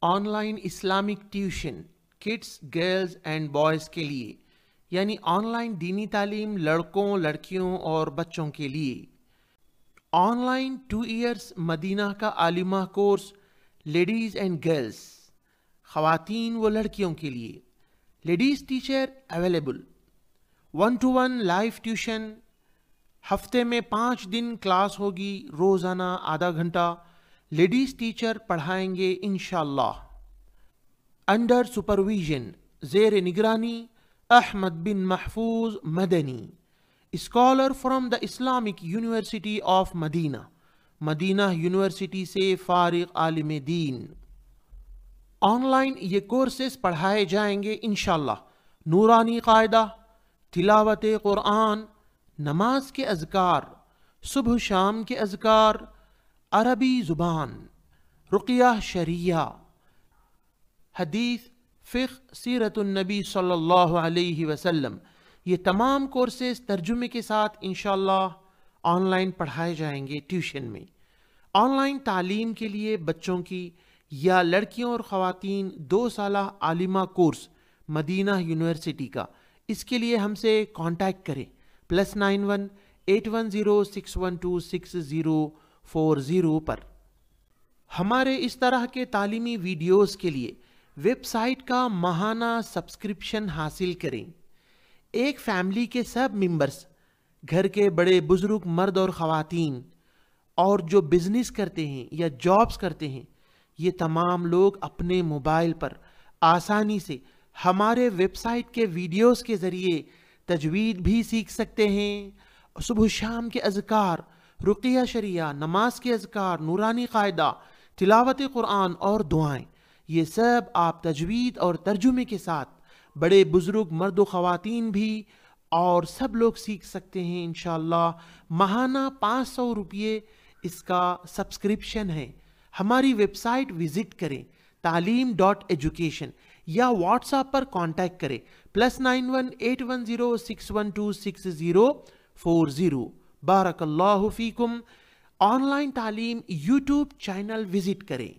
On line Islamic tuition kids girls and boys کے لیے، یعنی آن لائن دینی تعلیم لڑکوں لڑکیوں اور بچوں کے لیے۔ آن لائن 2 ایئرس مدینہ کا عالمہ کورس لیڈیز اینڈ گرلز، خواتین و لڑکیوں کے لیے۔ Ladies teacher available, 1 to 1 live tuition, ہفتے میں 5 دن کلاس ہوگی، روزانہ آدھا گھنٹہ لیڈیز ٹیچر پڑھائیں گے انشاءاللہ۔ انڈر سپرویژن، زیر نگرانی Ahmad bin Mahfooz Madani, scholar from the Islamic University of Medina, Medina University سے فارغ عالم دین۔ آن لائن یہ کورسز پڑھائے جائیں گے انشاءاللہ۔ نورانی قاعدہ، تلاوت قرآن، نماز کے اذکار، صبح شام کے اذکار، عربی زبان، رقیہ شرعیہ، حدیث، فقہ، سیرت النبی صلی اللہ علیہ وسلم، یہ تمام کورسز ترجمے کے ساتھ انشاءاللہ آن لائن پڑھائے جائیں گے ٹیوشن میں۔ آن لائن تعلیم کے لیے بچوں کی یا لڑکیوں اور خواتین 2 سالہ عالمہ کورس مدینہ یونیورسٹی کا، اس کے لیے ہم سے کانٹیکٹ کریں +91 810 612 6040 پر۔ ہمارے اس طرح کے تعلیمی ویڈیوز کے لیے ویب سائٹ کا ماہانہ سبسکرپشن حاصل کریں۔ ایک فیملی کے سب ممبرز، گھر کے بڑے بزرگ مرد اور خواتین، اور جو بزنس کرتے ہیں یا جابز کرتے ہیں، یہ تمام لوگ اپنے موبائل پر آسانی سے ہمارے ویب سائٹ کے ویڈیوز کے ذریعے تجوید بھی سیکھ سکتے ہیں، صبح شام کے اذکار، رقیہ شرعیہ، نماز کے اذکار، نورانی قاعدہ، تلاوت قرآن اور دعائیں، یہ سب آپ تجوید اور ترجمے کے ساتھ بڑے بزرگ مرد و خواتین بھی اور سب لوگ سیکھ سکتے ہیں انشاءاللہ۔ ماہانہ 500 روپے اس کا سبسکرپشن ہے۔ ہماری ویب سائٹ وزٹ کریں تعلیم.ایجوکیشن یا واٹس ایپ پر کانٹیکٹ کریں +91 810 612 6040۔ بارک اللہ فیکم۔ آن لائن تعلیم یوٹیوب چینل وزٹ کریں۔